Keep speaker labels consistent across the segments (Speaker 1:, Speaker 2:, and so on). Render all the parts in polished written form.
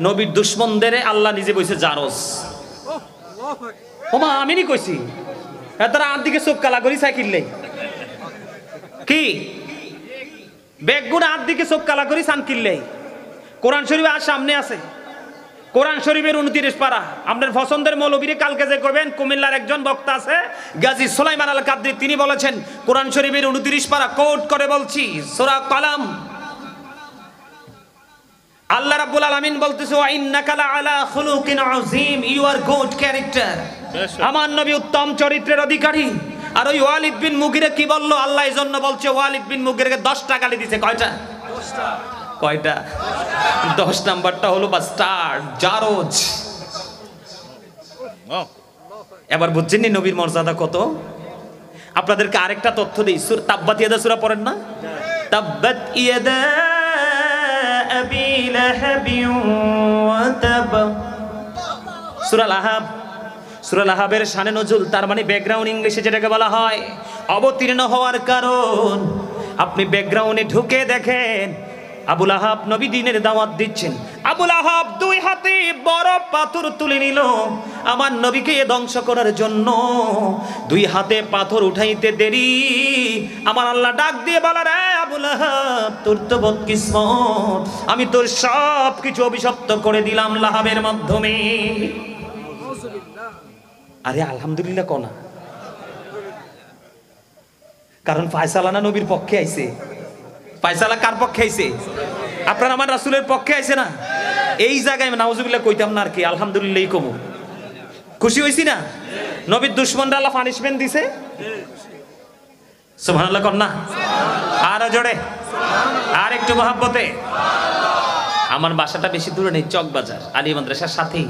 Speaker 1: নবীর দুশমনদের আল্লাহ নিজে কইছে জারস। ওমা আমি নি কইছি তারা আর দিকে চোখ কালা করি সাইকেললে কি বেগুন আর দিকে চোখ কালা করি সানকিললে। কোরআন শরীফ আর সামনে আছে, কোরআন শরীফের 29 পারা। আপনার পছন্দের মৌলবীরে কালকে যে করবেন, কুমিল্লার একজন বক্তা আছে গাজী সুলাইমান আল কাদরি, তিনি বলেছেন কোরআন শরীফের 29 পারা কোট করে বলছি, সূরা কালাম, আল্লাহ রাব্বুল আলামিন বলতেছে ওয়া ইন্নাকা লাআলা খুলুকিন আযীম, ইউ আর গুড ক্যারেক্টার। আমার নবী উত্তম চরিত্রের অধিকারী। আর ওই ওয়ালিদ বিন মুগিরা কি বলল? আল্লাহ এজন্য বলছে ওয়ালিদ বিন মুগিরাকে 10টা গালি দিয়েছে। কয়টা? 10টা। কয়টা? 10 নাম্বারটা হলো বাস্টার্ড, জারজ। এবার বুঝছেন নি নবীর মর্যাদা কত? আপনাদেরকে আরেকটা তথ্য দিই, সূরা তাব্বাত ইয়াদা সূরা পড়েন না? তাব্বাত ইয়াদা আবি লাহাবি ওয়া তাব। সূরা লাহাব, সূরা লাহাবের শানে নজুল, তার মানে ব্যাকগ্রাউন্ড ইংলিশে যেটাকে বলা হয় অবতীর্ণ হওয়ার কারণ। আপনি ব্যাকগ্রাউন্ডে ঢুকে দেখেন আবু লাহাব নবী দ্বীনের দাওয়াত দিচ্ছেন। আবু লাহাব 2 হাতে বড় পাথর তুলে নিল আমার নবীকে ধ্বংস করার জন্য। 2 হাতে পাথর উঠাইতে দেরি, আমার আল্লাহ ডাক দিয়ে বলে রে আবু লাহাব, তোর তো বদকিসমত, আমি তোর সব কিছু অভিশপ্ত করে দিলাম লাহাবের মাধ্যমে। আরে আলহামদুলিল্লাহ কোনা, কারণ ফায়সালা না নবীর পক্ষে আইছে। ফায়সালা কার পক্ষে আইছে? আপনার আমার রাসূলের পক্ষে আইছে না? এই জায়গায় নাউজুবিল্লাহ কইতাম না আর কি, আলহামদুলিল্লাহই কমু। খুশি হইছি না? নবীর দুশমনরা আল্লাহ পানিশমেন্ট দিছে। সুবহানাল্লাহ কর না? আর জোরে, আর একটু মহব্বতে। আমার বাসাটা বেশি দূরে নেই, চকবাজার, আলী মাদ্রাসার সাথেই।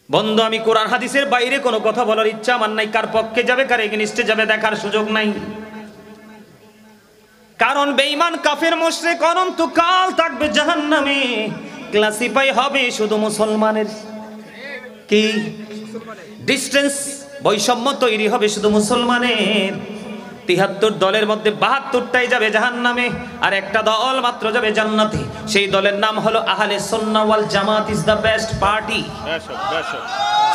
Speaker 1: বন্ধু, আমি কোরআন হাদিসের বাইরে কোনো কথা বলার ইচ্ছা আমার নাই। কার পক্ষে যাবে কার এগেইনস্টে যাবে দেখার সুযোগ নাই। কারণ বেঈমান কাফের মুশরিক অনন্তকাল থাকবে জাহান্নামে। ক্লাসিফাই হবে শুধু মুসলমানের। কি ডিসটেন্স, বৈষম্য তৈরি হবে শুধু মুসলমানের। ৭৩ দলের মধ্যে ৭২টাই যাবে জাহান্নামে, আর একটা দল মাত্র যাবে জান্নাতে। সেই দলের নাম হলো আহলে সুন্নাহ ওয়াল জামাত ইজ দ্য বেস্ট পার্টি।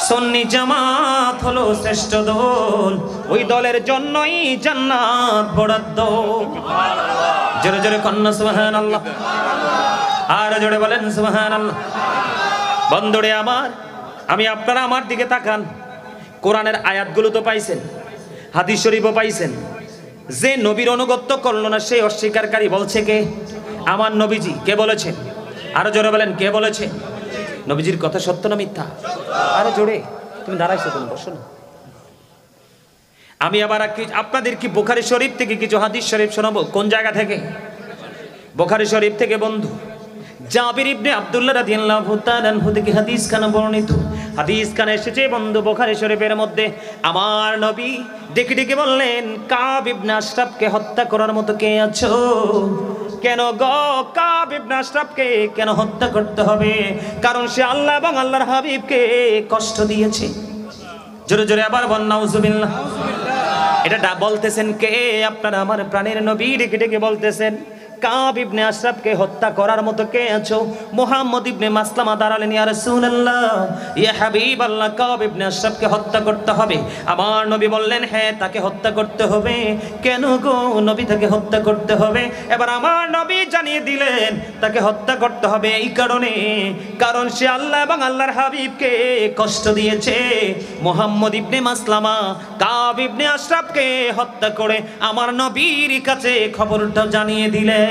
Speaker 1: সুন্নি জামাত হলো শ্রেষ্ঠ দল, ওই দলের জন্যই জান্নাত বরাদ্দ। জোরে জোরে কন্না সুবহানাল্লাহ, আর জোরে বলেন সুবহানাল্লাহ। বন্ধুরে আমার, আমি আপনারা আমার দিকে তাকান। কোরআনের আয়াতগুলো তো পাইছেন, হাদিস শরীফও পাইছেন। যে নবীর অনুগত্য করলো না সেই অস্বীকারী বলছে কে? আমার নবীজি। কে বলেছেন? আরো জোরে বলেন, কে বলেছে? নবীজির কথা সত্য না মিথ্যা? আরো জোরে। তুমি দাঁড়াইছো, তুমি বসো না। আমি আবার আপনাদের কি বুখারী শরীফ থেকে কিছু হাদিস শরীফ শোনাবো। কোন জায়গা থেকে? বুখারী শরীফ থেকে বন্ধু। জাবির ইবনে আব্দুল্লাহ রাদিয়াল্লাহু তাআলা আনহু থেকে হাদিস খানা বর্ণিত। হাদিস খানা এসেছে বন্ধু বুখারী শরীফের মধ্যে। আমার নবী ডেকে ডেকে বললেন, কাব ইবনে আশরাফকে হত্যা করার মতো কে আছো? কেন গো কাব ইবনে আশরাফকে কেন হত্যা করতে হবে? কারণ সে আল্লাহ এবং আল্লাহর হাবিবকে কষ্ট দিয়েছে। জোরে জোরে আবার বল নাউজুবিল্লাহ। এটা বলতেছেন কে? আপনারা আমার প্রাণের নবী ডেকে ডেকে বলতেছেন, কাব ইবনে আশরাফকে হত্যা করার মতো কে আছো? মুহাম্মদ ইবনে মাসলামা দাঁড়ালেন, ইয়া রাসূলুল্লাহ, ইয়া হাবিবাল্লাহ, কাব ইবনে আশরাফকে হত্যা করতে হবে। আমার নবী বললেন, হ্যাঁ তাকে হত্যা করতে হবে। কেন গো নবী তাকে হত্যা করতে হবে? এবার আমার নবী জানিয়ে দিলেন তাকে হত্যা করতে হবে এই কারণে, কারণ সে আল্লাহ এবং আল্লাহর হাবিবকে কষ্ট দিয়েছে। মুহাম্মদ ইবনে মাসলামা কাব ইবনে আশরাফকে হত্যা করে আমার নবীর কাছে খবরটা জানিয়ে দিলেন।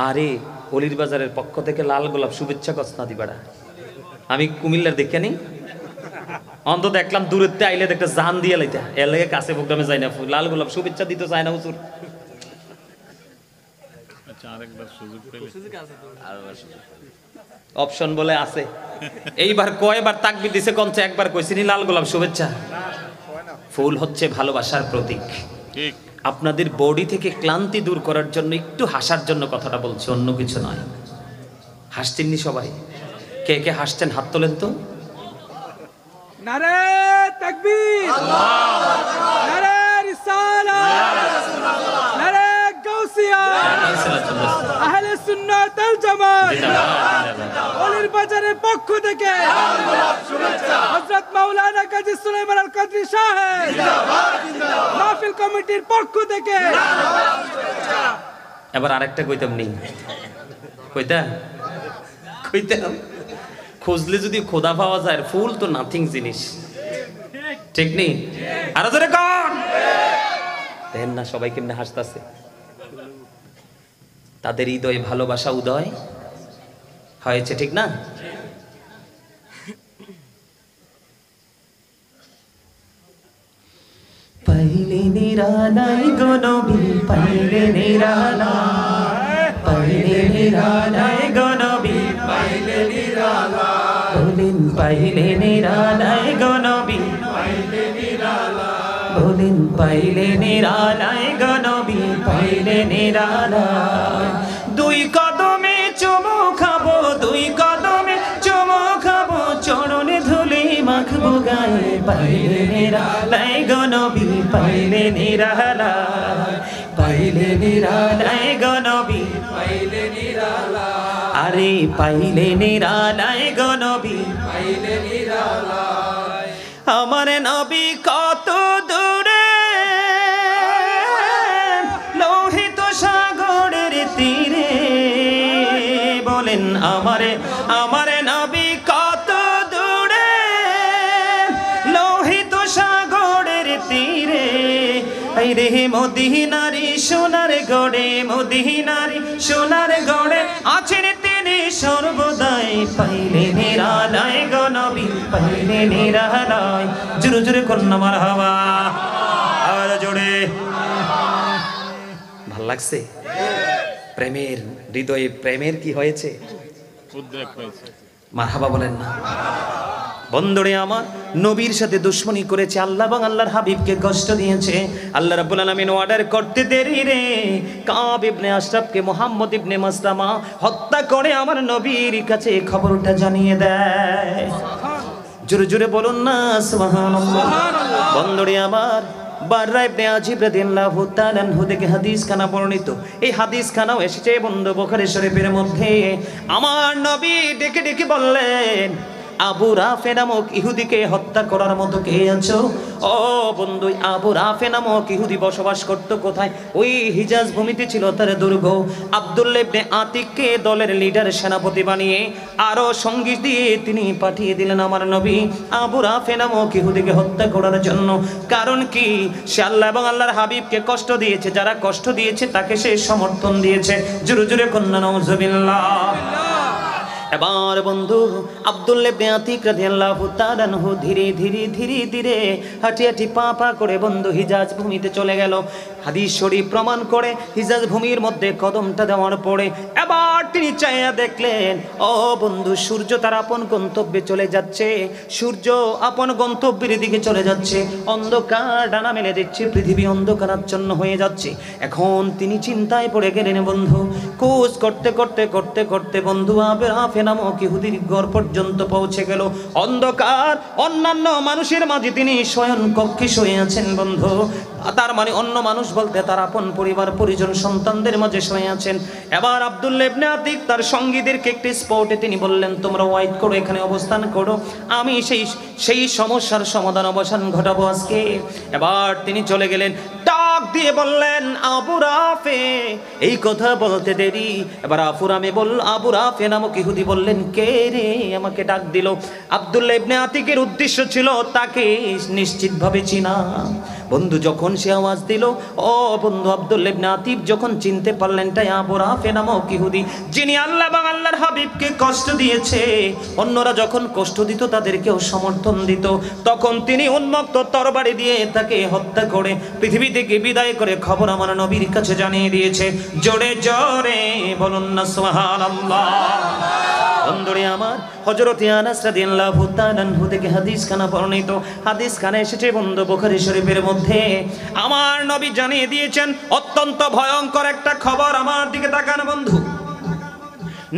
Speaker 1: আরে অলির বাজারের পক্ষ থেকে লাল গোলাপ শুভেচ্ছা কসনা দিবাড়া। আমি কুমিল্লার দেখে নেই, অন্তত দেখলাম দূরের আইলে একটা জান দিয়ে লাইতা, এর লাগে কাছে প্রোগ্রামে যাই না, লাল গোলাপ শুভেচ্ছা দিতে চায় না হুজুর। অপশন বলে আছে। এইবার কয়বার তাকবীর দিছে কমছে, একবার কইছিনি লাল গোলাপ শুভেচ্ছা। ফুল হচ্ছে ভালোবাসার প্রতীক।
Speaker 2: ঠিক।
Speaker 1: আপনাদের বডি থেকে ক্লান্তি দূর করার জন্য একটু হাসার জন্য কথাটা বলছি, অন্য কিছু নয়। হাসছেননি সবাই? কে কে হাসছেন হাত তোলেন তো।
Speaker 3: নারে তাকবীর, নারে রিসালাত, নারে গাউসিয়া, আহলে সুন্নাত ওয়াল জামাত, ওলির বাজারের পক্ষ থেকে হযরত মাওলানা কাজী সুলাইমান আল কাদরী সাহেব মাহফিল কমিটির পক্ষ থেকে।
Speaker 1: এবার আরেকটা কইতাম নি, কইতাম খুঁজলে যদি খোদা পাওয়া যায়, ফুল তো নাথিং জিনিস, ঠিক নেই? আরো জোরে কর। দেখেন না সবাই কেমনে হাসতাছে, তাদের হৃদয়ে ভালোবাসা উদয় হয়েছে, ঠিক না? পাইলে নিরালাই গো নবী, পাইলে নিরালাই, পাইলে নিরালাই গো নবী, পাইলে নিরালাই, বলেন পাইলে নিরালাই গো নবী, পাইলে নিরালাই, বলেন পাইলে নিরালাই গো নবী, পাইলে নিরালাই। দুই কদমে চুমু খাবো, দুই কদমে চুমু খাবো, চরণে ধুলি মাখবো গায়ে, পাইলে নিরালাই গো নবী, পাইলে নিরালাই, পাইলে নিরালাই গো নবী, পাইলে নিরালাই, আরে পাইলে নিরালাই গো নবী, পাইলে নিরালাই। আমার নবী কত দূরে, লোহিত সাগরের তীরে, বলেন আমারে আমারে নবী কত দূরে, লোহিত সাগরের তীরে, রে মদিনারি সোনার গড়ে, মদিনারি সোনার গড়ে আছেন তিনি সর্বদাই, পাইলে নিরালাই গো নবী, পাইলে নিরালাই। জোরে জোরে কন্যা মারহাবা, আর জোরে। ভাল লাগছে? প্রেমের হৃদয়ে প্রেমের কি হয়েছে?
Speaker 2: উদ্রেক হয়েছে।
Speaker 1: মারহাবা বলেন না? বন্ধুরে আমার, নবীর সাথে দুশ্মনী করেছে আল্লাহ এবং আল্লাহর হাবিবকে কষ্ট দিয়েছে। আল্লাহ রাব্বুল আলামিন অর্ডার করতে দেরি রে, কাব ইবনে আশরাফকে মুহাম্মদ ইবনে মাসলামা হত্যা করে আমার নবীর কাছে খবরটা জানিয়ে দেয়। জোরে জোরে বলুন না সুবহানাল্লাহ। বন্ধুরে আমার, বাররা ইবনে আজিব রাদিয়াল্লাহু তাআলা আনহু থেকে হাদিস খানা বর্ণিত। এই হাদিস খানাও এসেছে বন্ধু বুখারী শরীফের মধ্যে। আমার নবী ডেকে ডেকে বললেন, আবু রাফে নামক ইহুদিকে হত্যা করার মতো কে আছো? ও বন্ধু, আবু রাফে নামক ইহুদি বসবাস করতো কোথায়? ওই হিজাজ ভূমিতে ছিল তার দুর্গ। আব্দুল্লাহ ইবনে আতিককে দলের লিডার সেনাপতি বানিয়ে আরো সঙ্গী দিয়ে তিনি পাঠিয়ে দিলেন আমার নবী আবু রাফে নামক ইহুদিকে হত্যা করার জন্য। কারণ কি? সে আল্লাহ এবং আল্লাহর হাবিবকে কষ্ট দিয়েছে, যারা কষ্ট দিয়েছে তাকে সে সমর্থন দিয়েছে। জোরে জোরে কন্যা নাউজুবিল্লাহ। এবার বন্ধু আব্দুল্লাহ ইবনে আতিক রাদিয়াল্লাহু তাআলা আনহু ধীরে ধীরে ধীরে ধীরে হাঁটি হাঁটি পা পা করে বন্ধু হিজাজ ভূমিতে চলে গেল। হাদিস শরীফ প্রমাণ করে হিজাজ ভূমির মধ্যে কদমটা দেওয়ার পরে এবার তিনি চাইয়া দেখলেন, ও বন্ধু, সূর্য তার আপন গন্তব্যে চলে যাচ্ছে, সূর্য আপন গন্তব্যের দিকে চলে যাচ্ছে, অন্ধকার ডানা মেলে দিচ্ছে, পৃথিবী অন্ধকারাচ্ছন্ন হয়ে যাচ্ছে। এখন তিনি চিন্তায় পড়ে গেলেন বন্ধু। খোঁজ করতে করতে করতে করতে বন্ধু আবু রাফে নামক ইহুদির ঘর পর্যন্ত পৌঁছে গেল। অন্ধকার, অন্যান্য মানুষের মাঝে তিনি শয়ন কক্ষে শুয়ে আছেন বন্ধু। তার মানে অন্য মানুষ বলতে তার আপন পরিবার পরিজন সন্তানদের মাঝে শুয়ে আছেন। এবার আব্দুল্লাহ ইবনে আতিক তার সঙ্গীদেরকে একটি স্পটে তিনি বললেন, তোমরা ওয়াইট করো, এখানে অবস্থান করো, আমি সেই সমস্যার সমাধান অবসান ঘটাবো আজকে। এবার তিনি চলে গেলেন, ডাক দিয়ে বললেন, আবু রাফে। এই কথা বলতে দেরি এবার আবু রাফে নামক ইহুদি বললেন, কে রে আমাকে ডাক দিল? আব্দুল্লাহ ইবনে আতিকের উদ্দেশ্য ছিল তাকে নিশ্চিতভাবে চিনা। বন্ধু যখন সে আওয়াজ দিল, ও বন্ধু আব্দুল্লাহ ইবনে আতিক যখন চিনতে পারলেন তাই আবু রাফে নামক ইহুদি, যিনি আল্লাহ এবং আল্লাহর হাবিবকে কষ্ট দিয়েছে, অন্যরা যখন কষ্ট দিত তাদেরকেও সমর্থন দিত, তখন তিনি উন্মুক্ত তরবারি দিয়ে তাকে হত্যা করে পৃথিবী থেকে বিদায় করে খবর আমার নবীর কাছে জানিয়ে দিয়েছে। জোরে জোরে বলুন না সুবহানাল্লাহ। বন্ধুরে আমার, হযরত আনাস রাদিয়াল্লাহু তাআলা আনহু থেকে হাদিস খানা বর্ণিত। হাদিস খানা এসেছে বন্ধু বুখারী শরীফের মধ্যে। আমার নবী জানিয়ে দিয়েছেন অত্যন্ত ভয়ঙ্কর একটা খবর। আমার দিকে তাকান বন্ধু,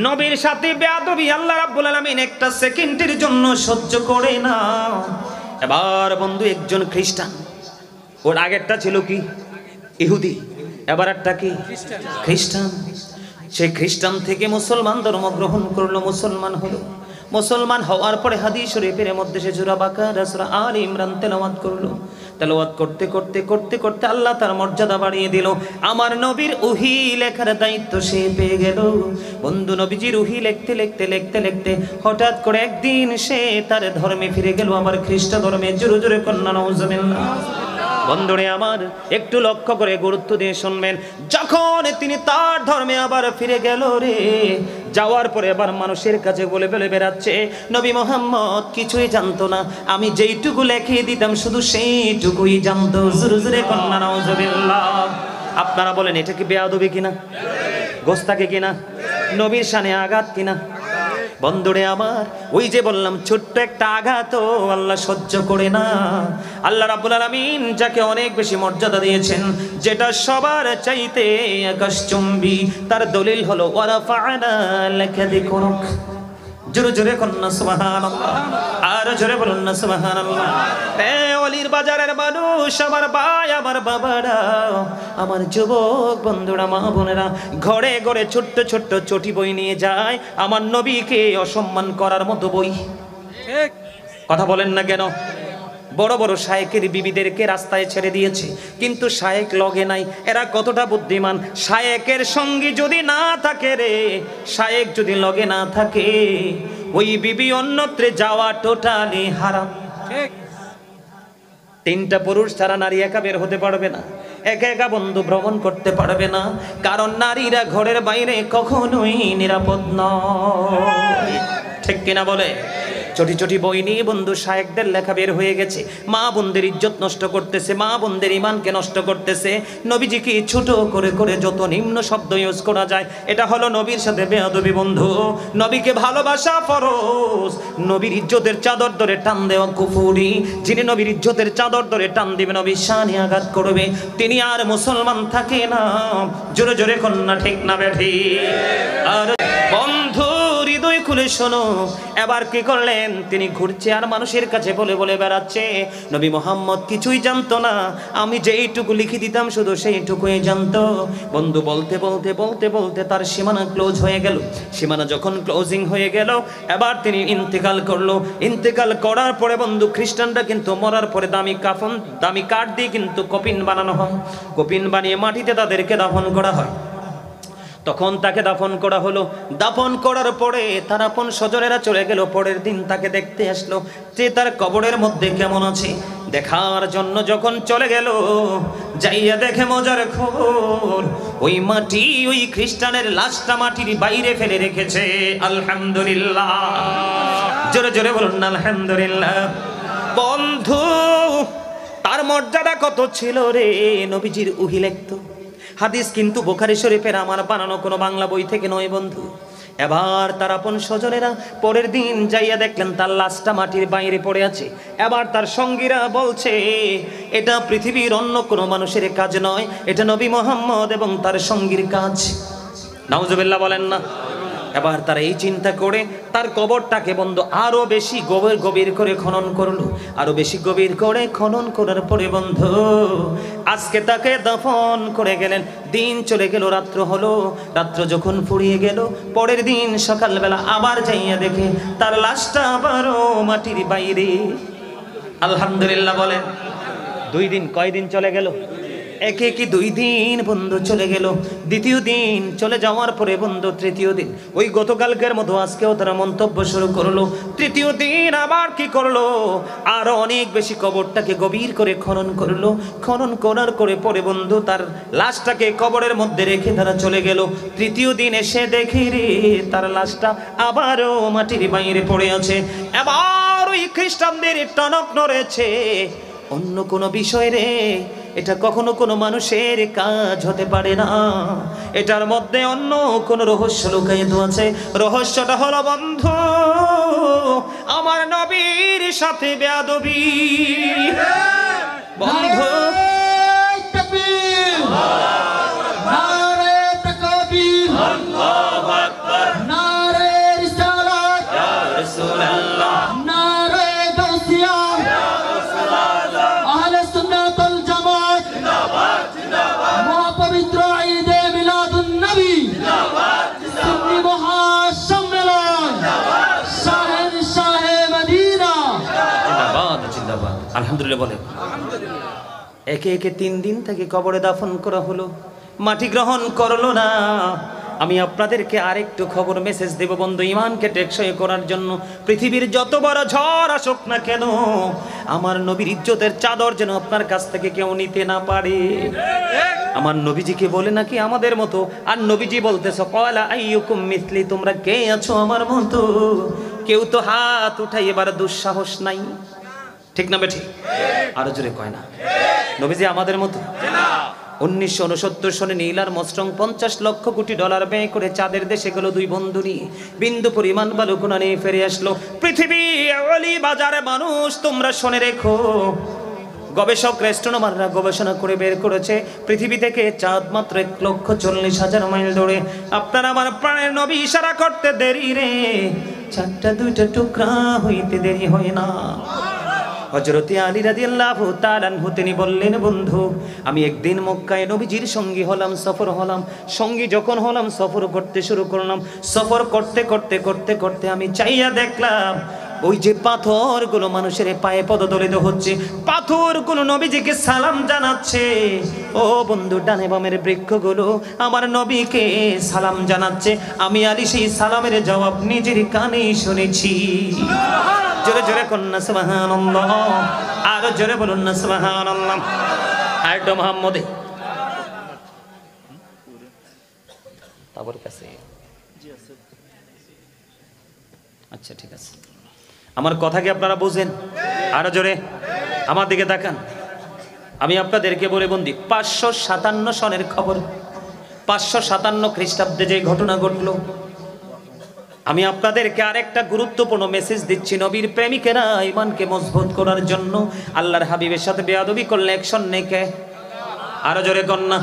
Speaker 1: নবীর সাথে বেয়াদবি আল্লাহ রাব্বুল আলামিন একটা সেকেন্ডের জন্য সহ্য করে না। এবার বন্ধু একজন খ্রিস্টান, ওর আগেরটা ছিল কি ইহুদি, এবার একটা কি খ্রিস্টান। সেই খ্রিস্টান থেকে মুসলমান ধর্ম গ্রহণ করলো, মুসলমান হলো। মুসলমান হওয়ার পরে হাদিস শরীফের মধ্যে সে সূরা বাকারা, সূরা আলে ইমরান তেলাওয়াত করলো। তেলাওয়াত করতে করতে করতে করতে আল্লাহ তার মর্যাদা বাড়িয়ে দিল। আমার নবীর ওহী লেখার দায়িত্ব সে পেয়ে গেল। বন্ধু নবীজির ওহী লিখতে লিখতে লিখতে লিখতে হঠাৎ করে একদিন সে তার ধর্মে ফিরে গেল, আবার খ্রিস্ট ধর্মে। জোরে জোরে কন্যা নাউজুবিল্লাহ। বন্ধুরে আমার, একটু লক্ষ্য করে গুরুত্ব দিয়ে শুনবেন। যখন তিনি তার ধর্মে আবার ফিরে গেল রে, যাওয়ার পরে আবার মানুষের কাছে বলে বলে বেড়াচ্ছে নবী মুহাম্মদ কিছুই জানতো না, আমি যেইটুকু লিখে দিতাম শুধু সেইটুকুই জানতো। জোরে জোরে কন্যা নাউজুবিল্লাহ। আপনারা বলেন এটা কি বেয়াদবি কিনা, গোস্তাকি কিনা, নবীর শানে আঘাত কিনা? বন্ধুরে আমার, ওই যে বললাম ছোট্ট একটা আঘাত আল্লাহ সহ্য করে না। আল্লাহ রাব্বুল আলামিন যাকে অনেক বেশি মর্যাদা দিয়েছেন, যেটা সবার চাইতে আকাশচুম্বী, তার দলিল হলো ওয়ারাফা'না লাকা যিকরাক। জোরে জোরে কন্যা সুবহানাল্লাহ, আর জোরে বলুন না সুবহানাল্লাহ। অলির বাজারের মানুষ, আমার ভাই, আমার বাবারা, আমার যুবক বন্ধুরা, মা বোনেরা, ঘরে ঘরে ছোট্ট ছোট্ট চটি বই নিয়ে যায় আমার নবীকে অসম্মান করার মতো বই। কথা বলেন না কেন? বড় বড় শায়েকের বিবিদেরকে রাস্তায় ছেড়ে দিয়েছে, কিন্তু শায়েক লগে নাই। এরা কতটা বুদ্ধিমান! শায়েকের সঙ্গী যদি না থাকে রে, শায়েক যদি লগে না থাকে, ওই বিবি অন্যত্রে যাওয়া টোটালি হারাম। তিনটা পুরুষ ছাড়া নারী একা বের হতে পারবে না, একা একা বন্ধু ভ্রমণ করতে পারবে না, কারণ নারীরা ঘরের বাইরে কখনোই নিরাপদ নয়। ঠিক কিনা বলে? চটি চটি বই নিয়ে বন্ধু শায়েকদের লেখা বের হয়ে গেছে, মা বোনদের ইজ্জত নষ্ট করতেছে, মা বোনদের ইমানকে নষ্ট করতেছে। নবীজিকে ছোট করে করে যত নিম্ন শব্দ ইউজ করা যায়, এটা হলো নবীর সাথে বেয়াদবি বন্ধু। নবীকে ভালোবাসা ফরজ, নবীর ইজ্জতের চাদর ধরে টান দেওয়া কুফরি। যিনি নবীর ইজ্জতের চাদর ধরে টান দিবে, নবীর শানে আঘাত করবে, তিনি আর মুসলমান থাকে না। জোরে জোরে কন্যা ঠিক না বেঠি? আর বন্ধু হৃদয় খুলে শোনো, এবার কি করলেন? তিনি ঘুরছে আর মানুষের কাছে বলে বলে বেড়াচ্ছে নবী মুহাম্মদ কিছুই জানতো না, আমি যেইটুকু লিখে দিতাম শুধু সেইটুকুই জানতো। বন্ধু বলতে বলতে বলতে বলতে তার সীমানা ক্লোজ হয়ে গেল। সীমানা যখন ক্লোজিং হয়ে গেল, এবার তিনি ইন্তেকাল করলো। ইন্তেকাল করার পরে বন্ধু, খ্রিস্টানরা কিন্তু মরার পরে দামি কাফন, দামি কাঠ দিয়ে কিন্তু কফিন বানানো হয়। কফিন বানিয়ে মাটিতে তাদেরকে দাফন করা হয়। তখন তাকে দাফন করা হলো। দাফন করার পরে তার আপন স্বজনেরা চলে গেল। পরের দিন তাকে দেখতে আসলো যে তার কবরের মধ্যে কেমন আছে। দেখার জন্য যখন চলে গেল, যাইয়া দেখে মজার খবর, ওই মাটি, ওই খ্রিস্টানের লাশটা মাটির বাইরে ফেলে রেখেছে। আলহামদুলিল্লাহ, জোরে জোরে বলুন না আলহামদুলিল্লাহ। বন্ধু, তার মর্যাদা কত ছিল রে! নবীজির ওহী লিখতো। হাদিস কিন্তু বুখারী শরীফের আমার বানানো কোনো বাংলা বই থেকে নয় বন্ধু। এবার তার আপন স্বজনেরা পরের দিন যাইয়া দেখলেন তার লাশটা মাটির বাইরে পড়ে আছে। এবার তার সঙ্গীরা বলছে এটা পৃথিবীর অন্য কোনো মানুষের কাজ নয়, এটা নবী মুহাম্মদ এবং তার সঙ্গীর কাজ। নাউজুবিল্লাহ বলেন না? এবার তারা এই চিন্তা করে তার কবরটাকে বন্ধু আরো বেশি গভীর করে খনন করলো। আরো বেশি গভীর করে খনন করার পরে বন্ধু আজকে তাকে দাফন করে গেলেন। দিন চলে গেল, রাত্র হলো। রাত্র যখন ফুরিয়ে গেল, পরের দিন সকালবেলা আবার যাইয়া দেখে তার লাশটা আবারও মাটির বাইরে। আলহামদুলিল্লাহ বলেন। 2 দিন, কয়দিন চলে গেল? একে কি 2 দিন বন্ধু চলে গেল। দ্বিতীয় দিন চলে যাওয়ার পরে বন্ধু তৃতীয় দিন, ওই গতকালকের মতো আজকেও তারা মন্তব্য শুরু করলো। তৃতীয় দিন আবার কি করলো? আরো অনেক বেশি কবরটাকে গভীর করে খনন করলো। খনন করার করে পরে বন্ধু তার লাশটাকে কবরের মধ্যে রেখে তারা চলে গেল। তৃতীয় দিন এসে দেখে রে তার লাশটা আবারও মাটির বাইরে পড়ে আছে। এবার ওই খ্রিস্টানদের টনক নড়েছে। অন্য কোনো বিষয় রে, এটা কখনো কোনো মানুষের কাজ হতে পারে না, এটার মধ্যে অন্য কোনো রহস্য লুকায়িত আছে। রহস্যটা হলো বন্ধু, আমার নবীর সাথে বেয়াদবি। বন্ধু আলহামদুলিল্লাহ বলে। একে একে 3 দিন থেকে কবরে দাফন করা হলো, মাটি গ্রহণ করলো না। আমি আপনাদেরকে আরেকটু খবর মেসেজ দেব বন্ধু, ইমানকে টেকসই করার জন্য পৃথিবীর যত বড় ঝড় আসুক না কেন, আমার নবীর ইজ্জতের চাদর যেন আপনার কাছ থেকে কেউ নিতে না পারে। আমার নবীজিকে বলে নাকি আমাদের মতো, আর নবীজি বলতেছে ক্বালা আইয়ুকুম মিসলি, তোমরা কে আছো আমার মতো? কেউ তো হাত উঠাই এবার দুঃসাহস নাই, ঠিক না বেঠিক? আরো জোরে কয় না? নবীজি আমাদের মতো? 1969 সনে নীলার মস্ট্রং 50 লক্ষ কোটি ডলার ব্যয় করে চাঁদের দেশে গেল 2 বন্ধু নিয়ে, বিন্দু পরিমাণ বালুকণা নিয়ে ফিরে আসলো। পৃথিবী অলি বাজারে মানুষ তোমরা শুনে রেখো, গবেষক রেস্ট্রোনমাররা গবেষণা করে বের করেছে পৃথিবী থেকে চাঁদ মাত্র 1,40,000 মাইল দূরে। আপনার আমার প্রাণের নবী ইশারা করতে দেরি রে, চাঁদটা 2টা টুকরা হইতে দেরি হয় না। হযরতে আলী রাদিয়াল্লাহু তাআলা আনহু তিনি বললেন, বন্ধু আমি একদিন মক্কায় নবীজির সঙ্গী হলাম, সফর হলাম। সঙ্গী যখন হলাম সফর করতে শুরু করলাম। সফর করতে করতে করতে করতে আমি চাইয়া দেখলাম ওই যে পাথরগুলো মানুষের পায়ে পদদলিত হচ্ছে, পাথরগুলো নবীজিকে সালাম জানাচ্ছে। ও বন্ধু, ডানে বামের বৃক্ষগুলো আমার নবীকে সালাম জানাচ্ছে। আমি আলী সেই সালামের জবাব নিজের কানে শুনেছি। জোরে জোরে কন্যা সুবহানাল্লাহ, আরো জোরে বলুন না সুবহানাল্লাহ। আরেকটা মুহাম্মদে তাবর কাছে, আচ্ছা ঠিক আছে, আমার কথা কি আপনারা বুঝেন? আরো জোরে আমার দিকে তাকান। আমি আপনাদেরকে বলে বন্দি 557 সনের খবর, 557 খ্রিস্টাব্দে যে ঘটনা ঘটলো। আমি আপনাদেরকে আরেকটা গুরুত্বপূর্ণ মেসেজ দিচ্ছি। নবীর প্রেমিকেরা ঈমানকে মজবুত করার জন্য আল্লাহর হাবিবের সাথে বেয়াদবি করলে অ্যাকশন নেকে। আরো জোরে কন্যা।